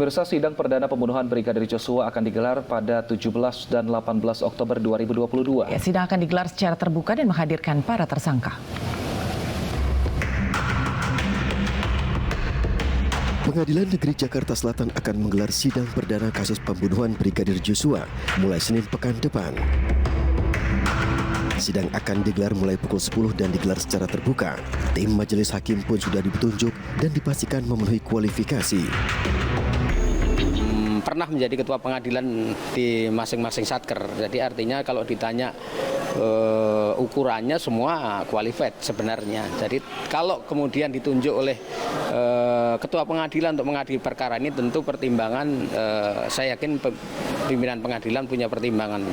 Pemirsa, sidang perdana pembunuhan Brigadir Joshua akan digelar pada 17 dan 18 Oktober 2022. Sidang akan digelar secara terbuka dan menghadirkan para tersangka. Pengadilan Negeri Jakarta Selatan akan menggelar sidang perdana kasus pembunuhan Brigadir Joshua mulai Senin pekan depan. Sidang akan digelar mulai pukul 10 dan digelar secara terbuka. Tim majelis hakim pun sudah ditunjuk dan dipastikan memenuhi kualifikasi. Pernah menjadi ketua pengadilan di masing-masing satker. Jadi artinya kalau ditanya ukurannya semua qualified sebenarnya. Jadi kalau kemudian ditunjuk oleh ketua pengadilan untuk mengadili perkara ini, tentu pertimbangan, saya yakin pimpinan pengadilan punya pertimbangan.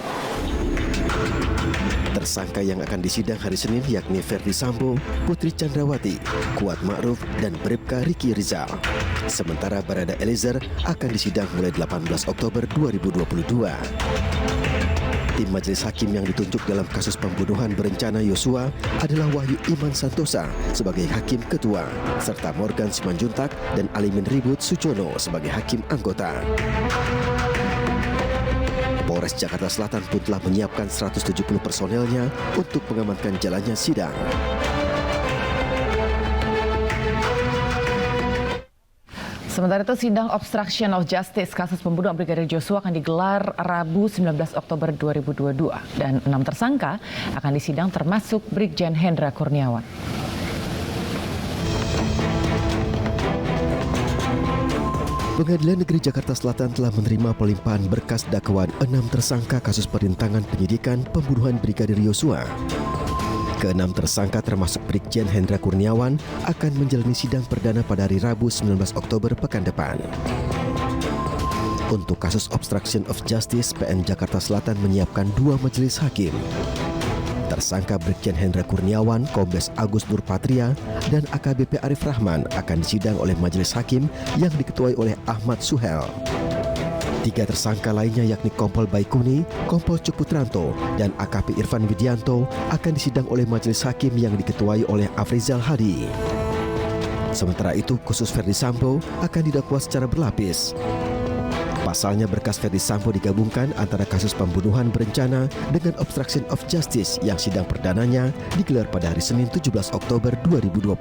Tersangka yang akan disidang hari Senin yakni Ferdi Sambo, Putri Chandrawati, Kuat Ma'ruf, dan Bribka Riki Rizal. Sementara Barada Eliezer akan disidang mulai 18 Oktober 2022. Tim majelis hakim yang ditunjuk dalam kasus pembunuhan berencana Yosua adalah Wahyu Iman Santosa sebagai hakim ketua, serta Morgan Simanjuntak dan Alimin Ribut Sucono sebagai hakim anggota. Polres Jakarta Selatan pun telah menyiapkan 170 personelnya untuk mengamankan jalannya sidang. Sementara itu, sidang obstruction of justice kasus pembunuhan Brigadir Joshua akan digelar Rabu 19 Oktober 2022 dan 6 tersangka akan disidang termasuk Brigjen Hendra Kurniawan. Pengadilan Negeri Jakarta Selatan telah menerima pelimpahan berkas dakwaan 6 tersangka kasus perintangan penyidikan pembunuhan Brigadir Joshua. Keenam tersangka termasuk Brigjen Hendra Kurniawan akan menjalani sidang perdana pada hari Rabu 19 Oktober pekan depan. Untuk kasus obstruction of justice, PN Jakarta Selatan menyiapkan 2 majelis hakim. Tersangka Brigjen Hendra Kurniawan, Kombes Agus Nurpatria, dan AKBP Arif Rahman akan disidang oleh majelis hakim yang diketuai oleh Ahmad Suhel. 3 tersangka lainnya yakni Kompol Baikuni, Kompol Cukputranto, dan AKP Irfan Widianto akan disidang oleh majelis hakim yang diketuai oleh Afrizal Hadi. Sementara itu, khusus Ferdi Sambo akan didakwa secara berlapis. Pasalnya, berkas Ferdi Sambo digabungkan antara kasus pembunuhan berencana dengan obstruction of justice yang sidang perdananya digelar pada hari Senin 17 Oktober 2022.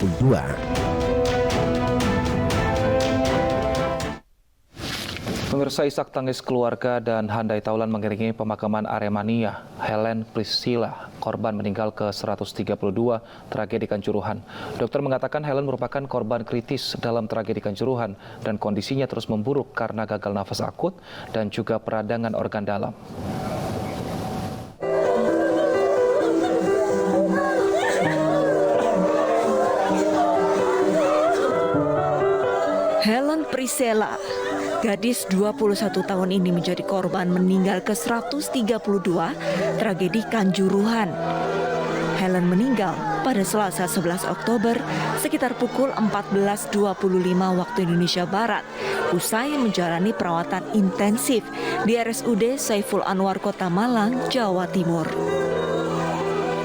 Pemirsa, isak tangis keluarga dan handai taulan mengiringi pemakaman Aremania Helen Priscilla, korban meninggal ke-132 tragedi Kanjuruhan. Dokter mengatakan Helen merupakan korban kritis dalam tragedi Kanjuruhan dan kondisinya terus memburuk karena gagal nafas akut dan juga peradangan organ dalam. Helen Priscilla, gadis 21 tahun ini menjadi korban meninggal ke-132 tragedi Kanjuruhan. Helen meninggal pada Selasa 11 Oktober sekitar pukul 14.25 waktu Indonesia Barat usai menjalani perawatan intensif di RSUD Saiful Anwar Kota Malang, Jawa Timur.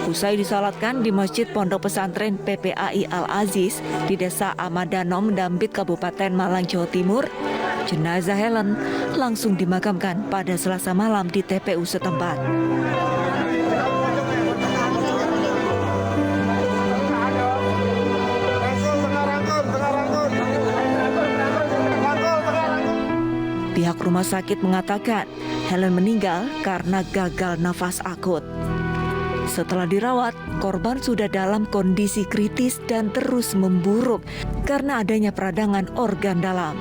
Usai disalatkan di Masjid Pondok Pesantren PPAI Al-Aziz di Desa Amadanom, Dampit, Kabupaten Malang, Jawa Timur, jenazah Helen langsung dimakamkan pada Selasa malam di TPU setempat. Pihak rumah sakit mengatakan Helen meninggal karena gagal nafas akut. Setelah dirawat, korban sudah dalam kondisi kritis dan terus memburuk karena adanya peradangan organ dalam.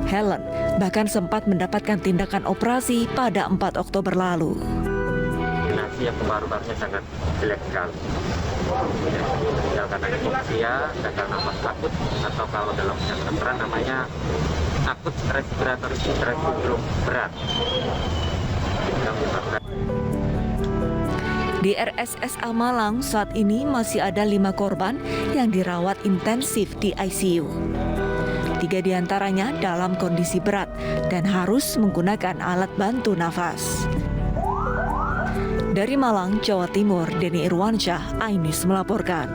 Helen bahkan sempat mendapatkan tindakan operasi pada 4 Oktober lalu. Kondisi yang paru-parunya sangat jelek sekali. Ya, karena hipoksia, gagal nafas akut, atau kalau dalam kedokteran namanya akut respiratory distress syndrome berat. Di RSSA Malang saat ini masih ada 5 korban yang dirawat intensif di ICU. 3 diantaranya dalam kondisi berat dan harus menggunakan alat bantu nafas. Dari Malang, Jawa Timur, Denny Irwansyah, iNews melaporkan.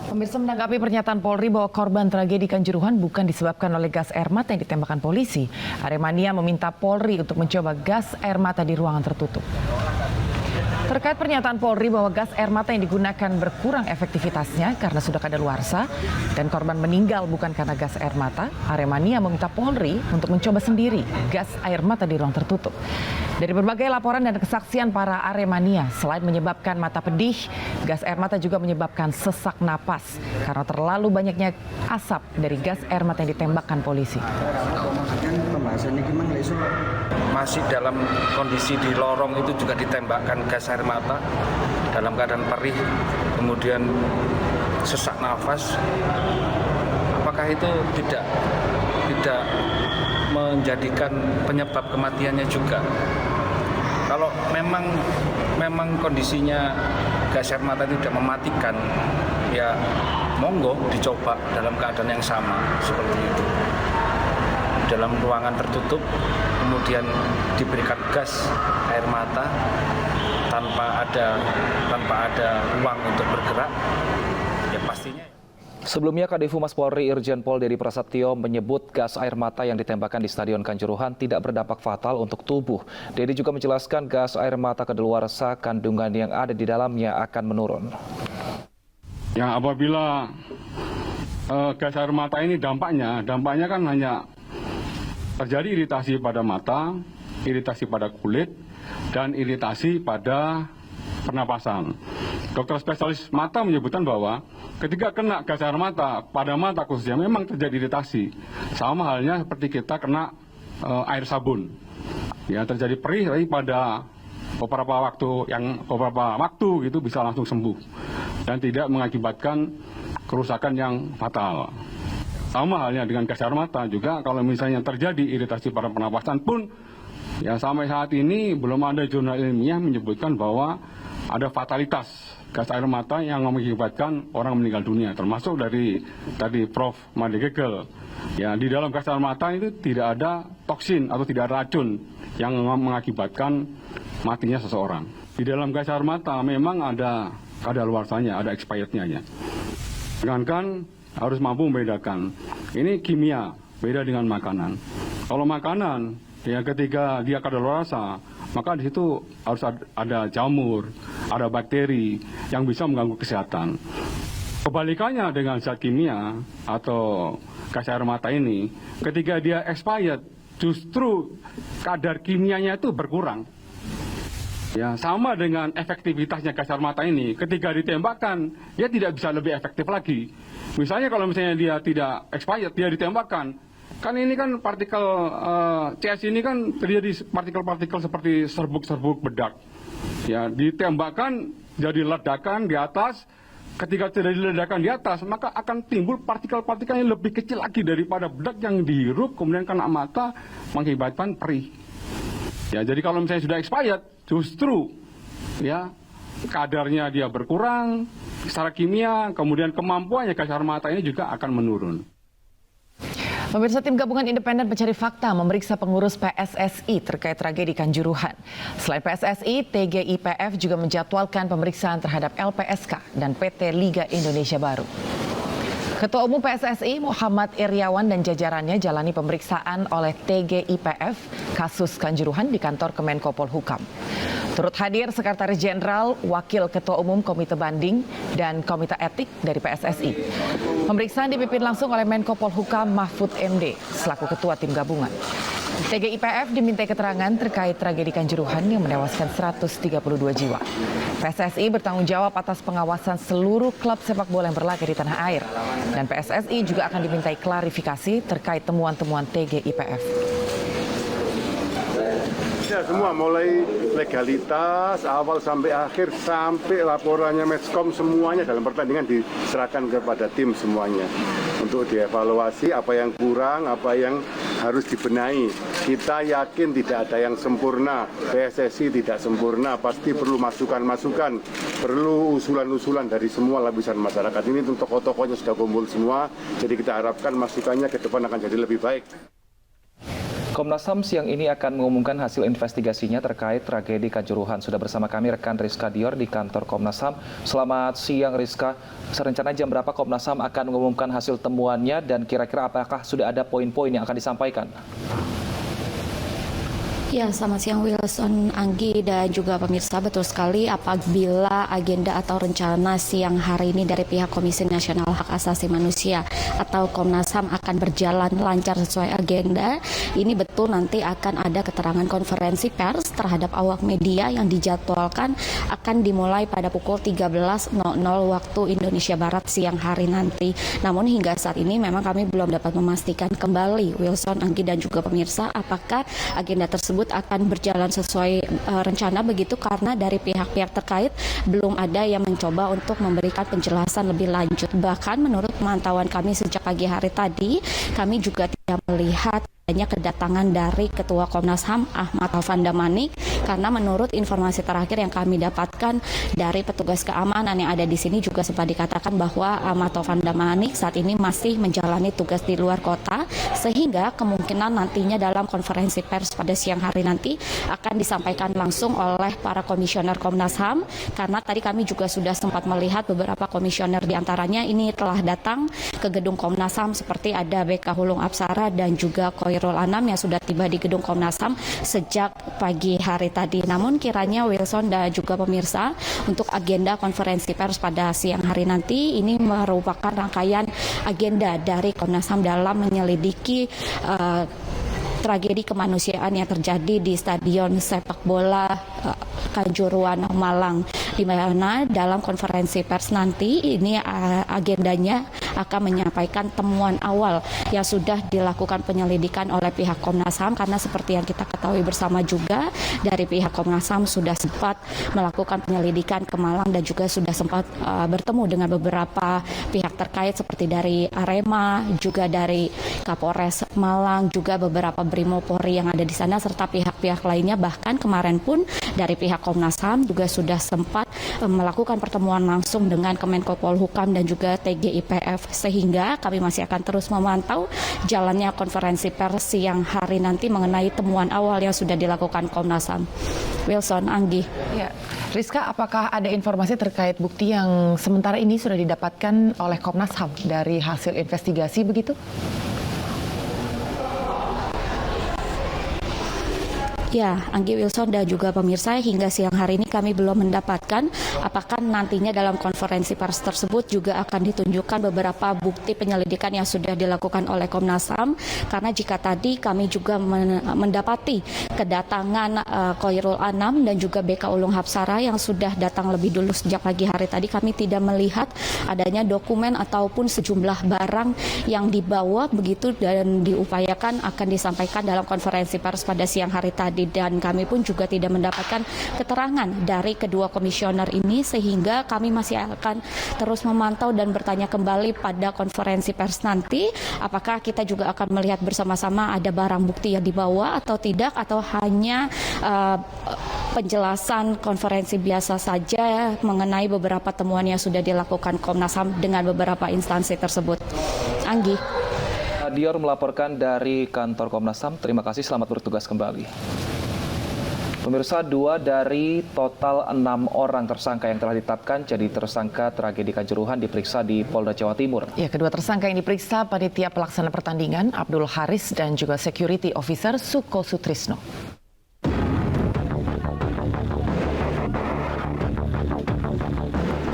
Pemirsa, menanggapi pernyataan Polri bahwa korban tragedi Kanjuruhan bukan disebabkan oleh gas air mata yang ditembakkan polisi, Aremania meminta Polri untuk mencoba gas air mata di ruangan tertutup. Terkait pernyataan Polri bahwa gas air mata yang digunakan berkurang efektivitasnya karena sudah kadaluarsa dan korban meninggal bukan karena gas air mata, Aremania meminta Polri untuk mencoba sendiri gas air mata di ruang tertutup. Dari berbagai laporan dan kesaksian para Aremania, selain menyebabkan mata pedih, gas air mata juga menyebabkan sesak napas karena terlalu banyaknya asap dari gas air mata yang ditembakkan polisi. Masih dalam kondisi di lorong itu juga ditembakkan gas air mata dalam keadaan perih, kemudian sesak nafas. Apakah itu tidak menjadikan penyebab kematiannya juga? Kalau memang kondisinya gas air mata itu tidak mematikan, ya monggo dicoba dalam keadaan yang sama seperti itu. Dalam ruangan tertutup, kemudian diberikan gas air mata tanpa ada ruang untuk bergerak, ya pastinya. Sebelumnya, Kadif Humas Polri Irjen Pol Dedi Prasetyo menyebut gas air mata yang ditembakkan di Stadion Kanjuruhan tidak berdampak fatal untuk tubuh. Dedi juga menjelaskan gas air mata kadaluarsa kandungan yang ada di dalamnya akan menurun. Ya, apabila gas air mata ini dampaknya kan hanya terjadi iritasi pada mata, iritasi pada kulit, dan iritasi pada pernapasan. Dokter spesialis mata menyebutkan bahwa ketika kena gas air mata, pada mata khususnya memang terjadi iritasi. Sama halnya seperti kita kena air sabun. Ya, terjadi perih, tapi pada beberapa waktu gitu bisa langsung sembuh. Dan tidak mengakibatkan kerusakan yang fatal. Sama halnya dengan gas air mata juga, kalau misalnya terjadi iritasi pada pernapasan pun, ya sampai saat ini belum ada jurnal ilmiah menyebutkan bahwa ada fatalitas gas air mata yang mengakibatkan orang meninggal dunia, termasuk dari tadi Prof. Madegegel. Ya, di dalam gas air mata itu tidak ada toksin atau tidak ada racun yang mengakibatkan matinya seseorang. Di dalam gas air mata memang ada kadaluarsanya, ada expirednya ya. Sedangkan harus mampu membedakan. Ini kimia, beda dengan makanan. Kalau makanan, ya ketika dia kadaluarsa, maka di situ harus ada jamur, ada bakteri yang bisa mengganggu kesehatan. Kebalikannya dengan zat kimia atau gas air mata ini, ketika dia expired, justru kadar kimianya itu berkurang. Ya, sama dengan efektivitasnya gas air mata ini, ketika ditembakkan, dia tidak bisa lebih efektif lagi. Misalnya kalau misalnya dia tidak expired, dia ditembakkan, kan ini kan partikel CS ini kan terjadi partikel-partikel seperti serbuk-serbuk bedak. Ya, ditembakkan jadi ledakan di atas, ketika terjadi ledakan di atas, maka akan timbul partikel-partikel yang lebih kecil lagi daripada bedak yang dihirup, kemudian kena mata, mengakibatkan perih. Ya, jadi kalau misalnya sudah expired, justru ya kadarnya dia berkurang secara kimia, kemudian kemampuannya gas air mata ini juga akan menurun. Pemirsa, tim gabungan independen pencari fakta memeriksa pengurus PSSI terkait tragedi Kanjuruhan. Selain PSSI, TGIPF juga menjadwalkan pemeriksaan terhadap LPSK dan PT Liga Indonesia Baru. Ketua Umum PSSI Muhammad Iryawan dan jajarannya jalani pemeriksaan oleh TGIPF kasus Kanjuruhan di kantor Kemenko Polhukam. Turut hadir Sekretaris Jenderal, Wakil Ketua Umum Komite Banding, dan Komite Etik dari PSSI. Pemeriksaan dipimpin langsung oleh Menko Polhukam Mahfud MD selaku Ketua Tim Gabungan. TGIPF dimintai keterangan terkait tragedi Kanjuruhan yang menewaskan 132 jiwa. PSSI bertanggung jawab atas pengawasan seluruh klub sepak bola yang berlaga di tanah air. Dan PSSI juga akan dimintai klarifikasi terkait temuan-temuan TGIPF. Ya, semua mulai legalitas awal sampai akhir sampai laporannya Matchcom semuanya dalam pertandingan diserahkan kepada tim semuanya untuk dievaluasi apa yang kurang, apa yang harus dibenahi. Kita yakin tidak ada yang sempurna, PSSI tidak sempurna, pasti perlu masukan-masukan, perlu usulan-usulan dari semua lapisan masyarakat. Ini untuk tokoh-tokohnya sudah kumpul semua, jadi kita harapkan masukannya ke depan akan jadi lebih baik. Komnas HAM siang ini akan mengumumkan hasil investigasinya terkait tragedi Kanjuruhan. Sudah bersama kami rekan Rizka Dior di kantor Komnas HAM. Selamat siang Rizka. Serencana jam berapa Komnas HAM akan mengumumkan hasil temuannya dan kira-kira apakah sudah ada poin-poin yang akan disampaikan? Ya, selamat siang Wilson, Anggi, dan juga pemirsa. Betul sekali, apabila agenda atau rencana siang hari ini dari pihak Komisi Nasional Hak Asasi Manusia atau Komnas HAM akan berjalan lancar sesuai agenda, ini betul nanti akan ada keterangan konferensi pers terhadap awak media yang dijadwalkan akan dimulai pada pukul 13.00 waktu Indonesia Barat siang hari nanti. Namun hingga saat ini memang kami belum dapat memastikan kembali, Wilson, Anggi, dan juga pemirsa, apakah agenda tersebut akan berjalan sesuai rencana begitu, karena dari pihak-pihak terkait belum ada yang mencoba untuk memberikan penjelasan lebih lanjut. Bahkan menurut pemantauan kami sejak pagi hari tadi, kami juga tidak melihat adanya kedatangan dari Ketua Komnas HAM Ahmad Taufan Damanik, karena menurut informasi terakhir yang kami dapatkan dari petugas keamanan yang ada di sini juga sempat dikatakan bahwa Ahmad Taufan Damanik saat ini masih menjalani tugas di luar kota, sehingga kemungkinan nantinya dalam konferensi pers pada siang hari nanti akan disampaikan langsung oleh para komisioner Komnas HAM, karena tadi kami juga sudah sempat melihat beberapa komisioner diantaranya ini telah datang ke gedung Komnas HAM, seperti ada BK Hulung Apsara dan juga Khairul Anam yang sudah tiba di gedung Komnas HAM sejak pagi hari tadi. Namun kiranya Wilson dan juga pemirsa, untuk agenda konferensi pers pada siang hari nanti ini merupakan rangkaian agenda dari Komnas HAM dalam menyelidiki tragedi kemanusiaan yang terjadi di Stadion Sepak Bola Kanjuruhan Malang, di mana dalam konferensi pers nanti ini agendanya akan menyampaikan temuan awal yang sudah dilakukan penyelidikan oleh pihak Komnas HAM, karena seperti yang kita ketahui bersama juga dari pihak Komnas HAM sudah sempat melakukan penyelidikan ke Malang dan juga sudah sempat bertemu dengan beberapa pihak terkait seperti dari Arema, juga dari Kapolres Malang, juga beberapa Brimopolri yang ada di sana serta pihak-pihak lainnya. Bahkan kemarin pun dari pihak Komnas HAM juga sudah sempat melakukan pertemuan langsung dengan Kemenko Polhukam dan juga TGIPF, sehingga kami masih akan terus memantau jalannya konferensi pers siang hari nanti mengenai temuan awal yang sudah dilakukan Komnas HAM. Wilson, Anggi. Ya, Rizka, apakah ada informasi terkait bukti yang sementara ini sudah didapatkan oleh Komnas HAM dari hasil investigasi begitu? Ya, Anggi, Wilson, dan juga pemirsa, hingga siang hari ini kami belum mendapatkan apakah nantinya dalam konferensi pers tersebut juga akan ditunjukkan beberapa bukti penyelidikan yang sudah dilakukan oleh Komnas HAM, karena jika tadi kami juga mendapati kedatangan Khairul Anam dan juga BK Ulung Hapsara yang sudah datang lebih dulu sejak pagi hari tadi, kami tidak melihat adanya dokumen ataupun sejumlah barang yang dibawa begitu dan diupayakan akan disampaikan dalam konferensi pers pada siang hari tadi. Dan kami pun juga tidak mendapatkan keterangan dari kedua komisioner ini, sehingga kami masih akan terus memantau dan bertanya kembali pada konferensi pers nanti apakah kita juga akan melihat bersama-sama ada barang bukti yang dibawa atau tidak, atau hanya penjelasan konferensi biasa saja mengenai beberapa temuan yang sudah dilakukan Komnas HAM dengan beberapa instansi tersebut. Anggi. Dior melaporkan dari kantor Komnas HAM. Terima kasih, selamat bertugas kembali. Pemirsa, 2 dari total 6 orang tersangka yang telah ditetapkan jadi tersangka tragedi Kanjuruhan diperiksa di Polda Jawa Timur. Ya, kedua tersangka yang diperiksa panitia pelaksana pertandingan Abdul Haris dan juga security officer Suko Sutrisno.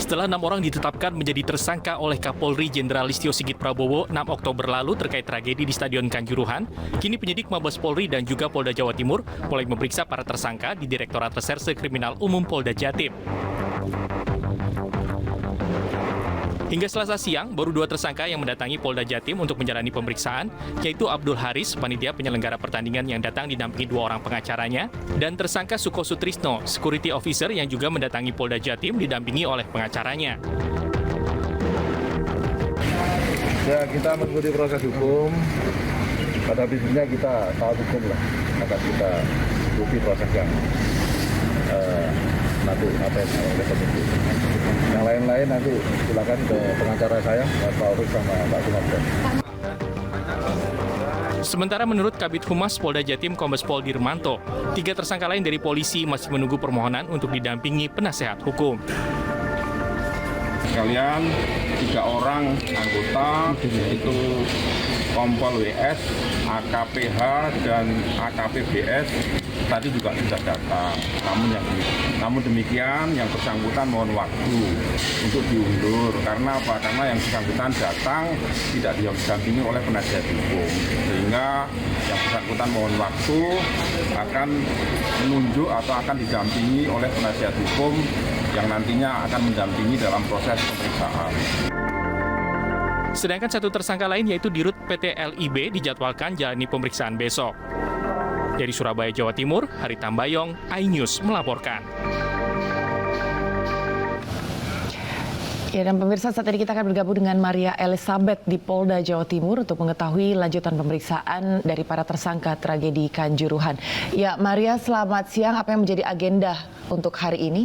Setelah 6 orang ditetapkan menjadi tersangka oleh Kapolri Jenderal Listio Sigit Prabowo 6 Oktober lalu terkait tragedi di Stadion Kanjuruhan, kini penyidik Mabes Polri dan juga Polda Jawa Timur mulai memeriksa para tersangka di Direktorat Reserse Kriminal Umum Polda Jatim. Hingga Selasa siang, baru 2 tersangka yang mendatangi Polda Jatim untuk menjalani pemeriksaan, yaitu Abdul Haris, panitia penyelenggara pertandingan yang datang didampingi 2 orang pengacaranya, dan tersangka Suko Sutrisno, security officer yang juga mendatangi Polda Jatim didampingi oleh pengacaranya. Ya, kita mengikuti proses hukum. Pada prinsipnya kita taat hukum lah, akan kita ikuti proses yang nanti yang lain-lain nanti silakan ke pengacara saya, Pak Urus sama Pak Sumarto. Sementara menurut Kabid Humas Polda Jatim Kombes Pol Dirmanto, 3 tersangka lain dari polisi masih menunggu permohonan untuk didampingi penasehat hukum. Sekalian 3 orang anggota itu Kompol WS, AKPH, dan AKPBS tadi juga sudah datang. Namun demikian yang bersangkutan mohon waktu untuk diundur. Karena apa? Karena yang bersangkutan datang tidak didampingi oleh penasihat hukum. Sehingga yang bersangkutan mohon waktu akan menunjuk atau akan didampingi oleh penasihat hukum yang nantinya akan mendampingi dalam proses pemeriksaan. Sedangkan 1 tersangka lain yaitu Dirut PT LIB dijadwalkan jalani pemeriksaan besok. Dari Surabaya, Jawa Timur, Hari Tambayong, iNews melaporkan. Ya, dan pemirsa, saat ini kita akan bergabung dengan Maria Elizabeth di Polda Jawa Timur untuk mengetahui lanjutan pemeriksaan dari para tersangka tragedi Kanjuruhan. Ya, Maria, selamat siang. Apa yang menjadi agenda untuk hari ini?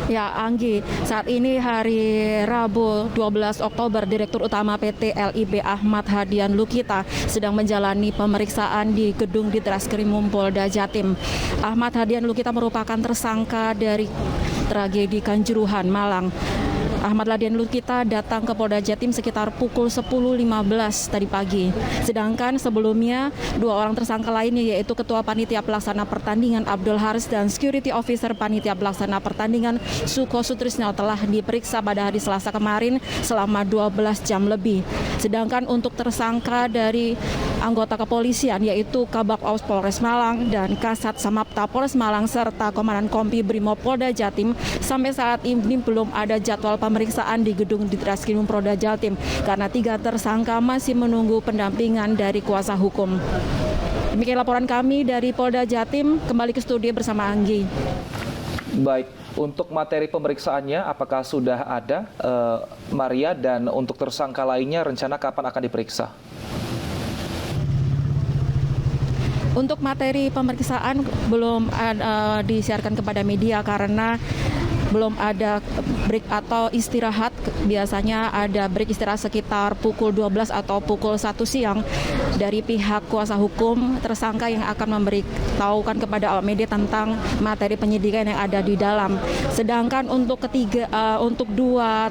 Ya, Anggi, saat ini hari Rabu 12 Oktober, Direktur Utama PT LIB Ahmad Hadian Lukita sedang menjalani pemeriksaan di gedung Ditreskrimum Polda Jatim. Ahmad Hadian Lukita merupakan tersangka dari tragedi Kanjuruhan, Malang. Ahmad Hadian Lukita datang ke Polda Jatim sekitar pukul 10.15 tadi pagi. Sedangkan sebelumnya 2 orang tersangka lainnya yaitu Ketua Panitia Pelaksana Pertandingan Abdul Haris dan Security Officer Panitia Pelaksana Pertandingan Suko Sutrisno telah diperiksa pada hari Selasa kemarin selama 12 jam lebih. Sedangkan untuk tersangka dari anggota kepolisian yaitu Kabak Ops Polres Malang dan Kasat Samapta Polres Malang serta Komandan Kompi Brimob Polda Jatim sampai saat ini belum ada jadwal pemeriksaan di gedung Ditreskrimum Polda Jatim karena 3 tersangka masih menunggu pendampingan dari kuasa hukum. Demikian laporan kami dari Polda Jatim, kembali ke studio bersama Anggi. Baik, untuk materi pemeriksaannya apakah sudah ada, Maria, dan untuk tersangka lainnya rencana kapan akan diperiksa? Untuk materi pemeriksaan belum disiarkan kepada media karena belum ada break atau istirahat. Biasanya ada break istirahat sekitar pukul 12 atau pukul 1 siang dari pihak kuasa hukum tersangka yang akan memberitahukan kepada awak media tentang materi penyidikan yang ada di dalam. Sedangkan untuk 2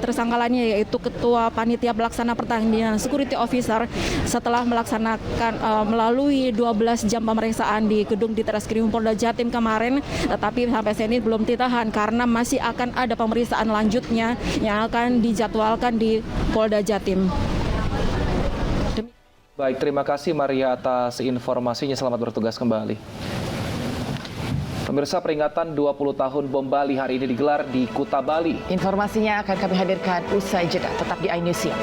tersangka lainnya yaitu Ketua Panitia Pelaksana Pertandingan Security Officer setelah melaksanakan melalui 12 jam pemeriksaan di gedung Ditreskrimum Polda Jatim kemarin, tetapi sampai saat ini belum ditahan karena masih akan ada pemeriksaan lanjutnya yang akan dijadwalkan di Polda Jatim. Baik, terima kasih Maria atas informasinya. Selamat bertugas kembali. Pemirsa, peringatan 20 tahun bom Bali hari ini digelar di Kuta Bali. Informasinya akan kami hadirkan usai jeda. Tetap di iNews Siang.